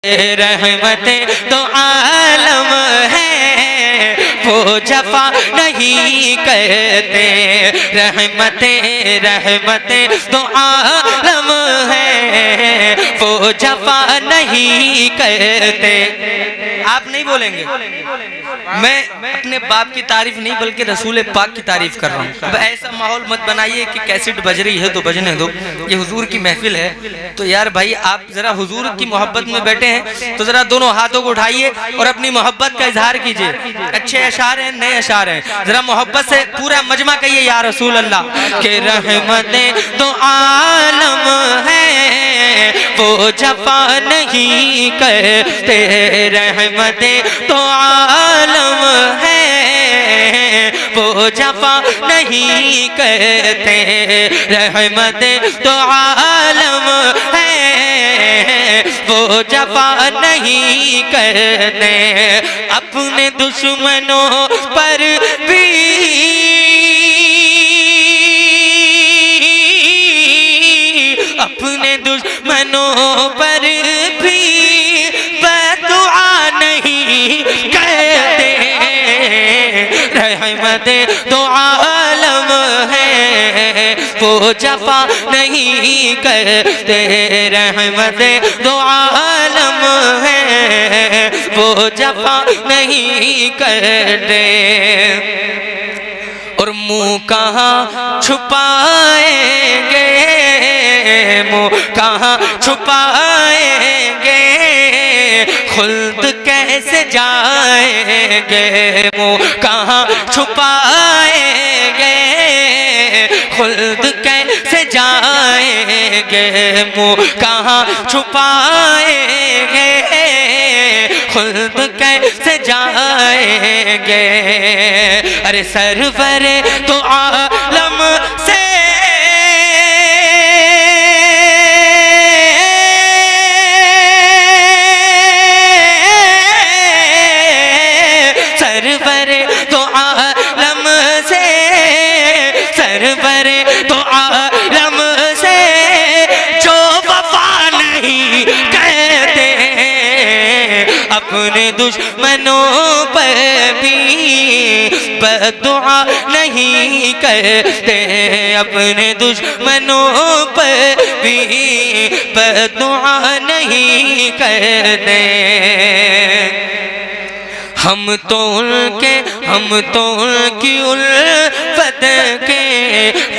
रहमतें तो आलम है, वो जफा नहीं करते। रहमतें तो आलम है, वो जफा नहीं करते। आप नहीं बोलेंगे, मैं अपने बाप की तारीफ नहीं बल्कि रसूल पाक की तारीफ कर रहा हूँ। अब ऐसा माहौल मत बनाइए कि कैसेट बज रही है तो बजने दो, ये हुजूर की महफिल है। तो यार भाई आप जरा हुजूर की मोहब्बत में बैठे हैं तो जरा दोनों हाथों को उठाइए और अपनी मोहब्बत का इजहार कीजिए। अच्छे अशार हैं, नए अशार हैं, जरा मोहब्बत से पूरा मजमा कहिए या रसूल अल्लाह के। रहमतें तो आलम है, वो जफा नहीं करते। रहमतें तो आलम है, वो जफा नहीं करते। रहमतें तो आलम है, वो जफा नहीं करते। अपने दुश्मनों पर भी अपने दुश्मनों पर भी बदुआ नहीं करते। रहमतें तो आलम है, वो जफा नहीं करते। रहमतें तो आलम है, वो जफा नहीं करते। और मुँह कहाँ छुपाएंगे, मुँह कहाँ छुपाएंगे, खुल्द कैसे जाएंगे। मुँह कहाँ छुपाएंगे, खुल्द कैसे जाएंगे। मुँह कहाँ छुपाएंगे, खुल्द कैसे जाएंगे। अरे सरवरे तो आलम से सरवरे तो आलम से सरवरे तो आलम से जो वफा नहीं कहते। अपने दुश्मनों पर भी बदुआ नहीं करते। अपने दुश्मनों पर भी बदुआ नहीं करते। हम तो उनकी उल्फत के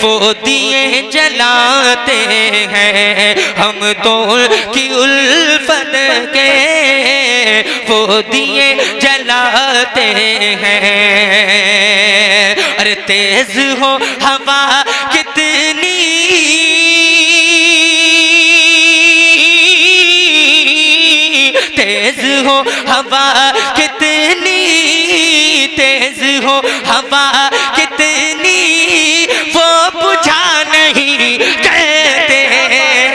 वो दिए जलाते हैं। हम तो उनकी उल्फत के वो दिए जलाते हैं। अरे तेज हो हवा कितनी, तेज हो हवा कितनी, तेज हो हवा कितनी, वो बुझा नहीं कहते।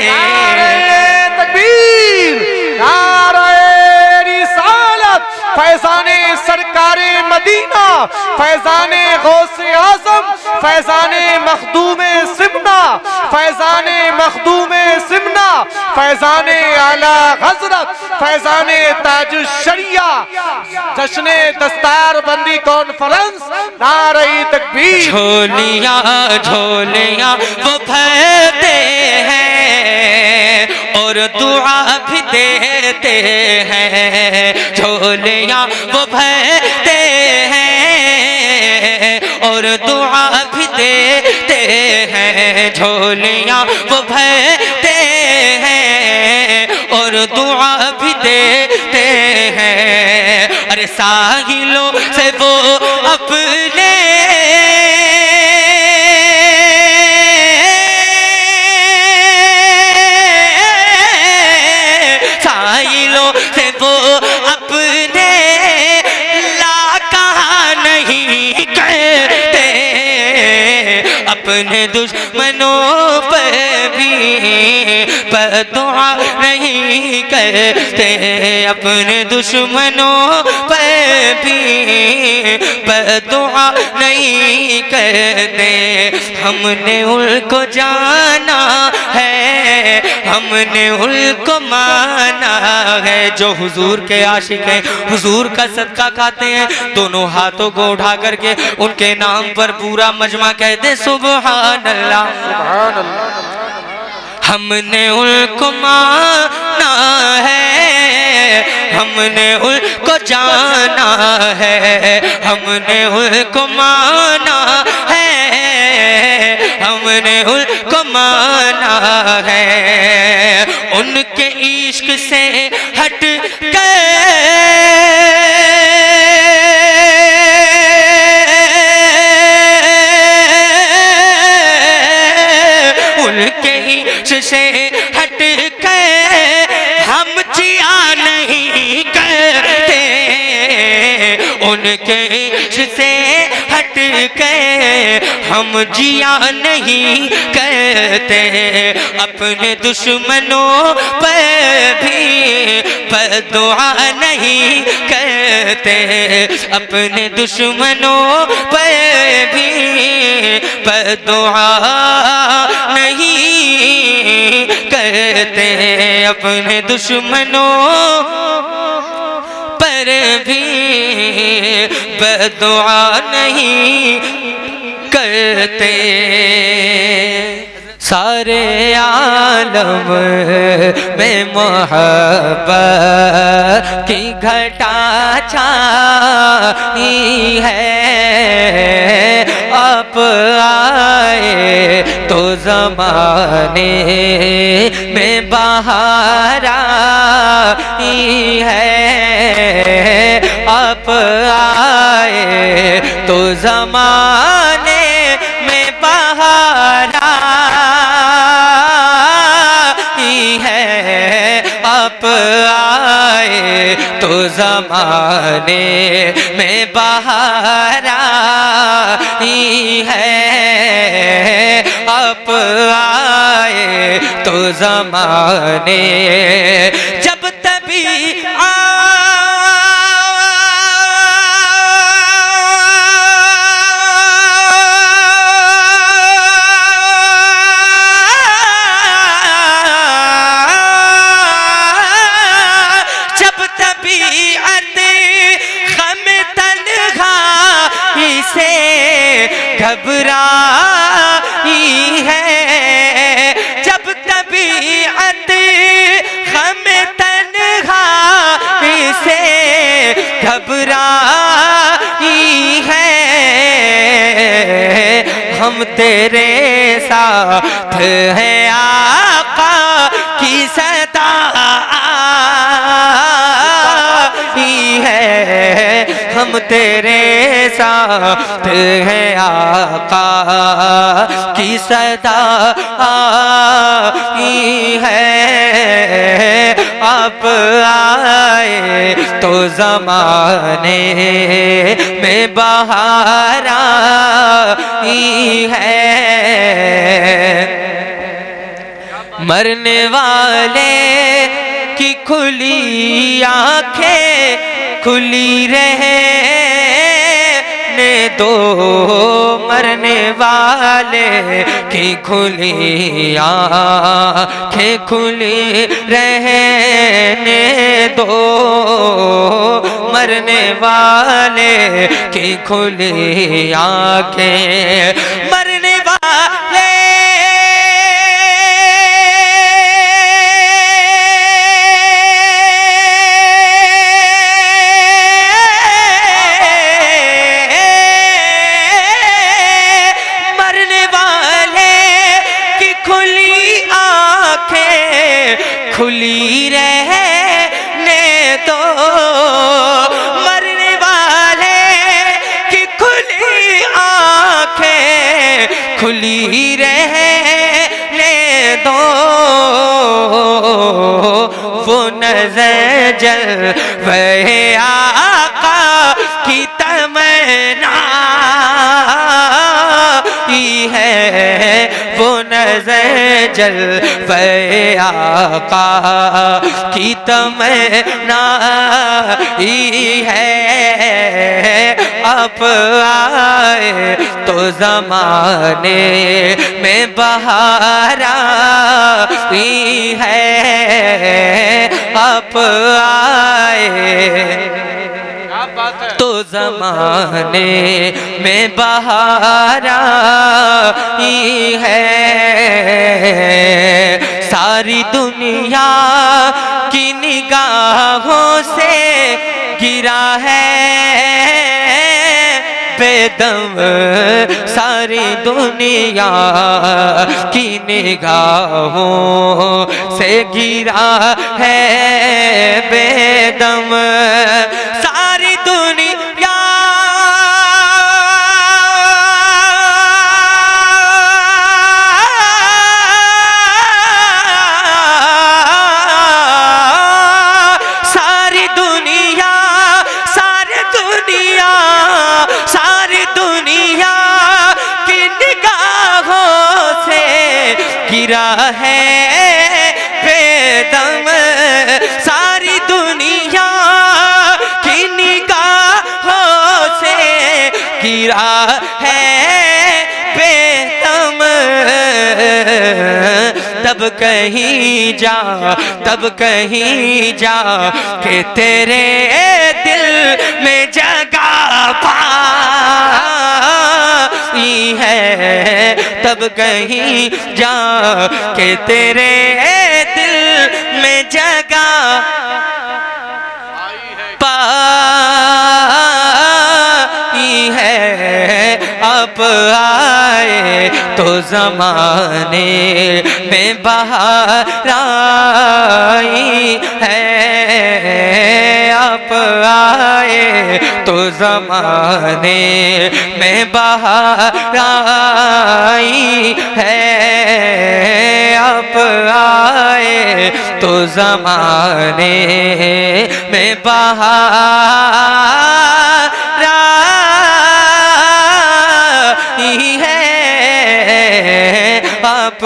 नारे तकबीर, नारे रिसालत, फैज़ाने सरकारे मदीना, फैज़ाने गौसे आज़म, फैज़ाने मखदूमे सिमना, फैज़ाने मखदूमे सिमना, फैज़ाने आला हज़रत, फैज़ाने ताजुश शरिया, जश्ने दस्तार बंदी कॉन्फ्रेंस। नारे तकबीर। झोलियाँ झोलियाँ वो भरते हैं और दुआ भी देते हैं। झोलियाँ वो भरते हैं और दुआ भी देते हैं। झोलियाँ वो भरते हैं और दुआ भी देते हैं। अरे साहिलों से वो अपने साहिलों से वो अपने ला कहा नहीं करते। अपने दुश्मनों पर भी बददुआ नहीं करते, अपने दुश्मनों पर भी बददुआ नहीं करते। हमने उनको जाना है, हमने उनको माना है। जो हुजूर के आशिक हैं, हुजूर का सदका खाते हैं, दोनों हाथों को उठा करके उनके नाम पर पूरा मजमा कहते सुभान अल्लाह, सुभान अल्लाह। हमने उनको माना है, हमने उनको जाना है, हमने उनको माना है, हमने उनको माना है। उनके इश्क से हट से हट के हम जिया नहीं करते, उनके से हट के हम जिया नहीं करते। अपने दुश्मनों पर भी बददुआ नहीं करते, अपने दुश्मनों पर भी बददुआ नहीं करते, अपने दुश्मनों पर भी बददुआ नहीं करते। सारे आलम में मोहब्बत की घटा छाई है, आप आए तो ज़माने में बहार आई है, आप आए तो ज़माने में बहार आई है, आप आए तो ज़माने में बहार आई है, आप आए तो ज़माने जब तभी घबराई है, जब तबीयत गम तन्हाई से घबराई है, हम तेरे साथ हैं आका की सदा आई है, हम तेरे साथ हैं आका की सदा आई है, आप आए तो ज़माने में बहार आई है। मरने वाले की खुली आंखें खुली रहने दो, मरने वाले की खुली आंखें खुली रहने दो, मरने वाले की खुली आंखें, मरने वाले खुली रहने दो, मरने वाले की खुली आंखें खुली रहने दो, वो नज़र जलवे आका की तमन्ना है, वो नजर जलवे आका की तमन्ना ही है। अब आए तो ज़माने में बहार आई है। अब आए तो ज़माने में बहार आई है। सारी दुनिया की निगाहों से गिरा है बेदम, सारी दुनिया की निगाहों से गिरा है बेदम। सारी दुनिया गिरा है बेदम। सारी दुनिया की निगाहों से गिरा है बेदम। तब कहीं जा के तेरे दिल में जगह पाई है। तब कहीं जा के तेरे दिल में जगह पाई है। अब आए तो ज़माने में बहार आई है। अब आए तो ज़माने में बहार आई है। अब आए तो ज़माने में बहार आई है। अब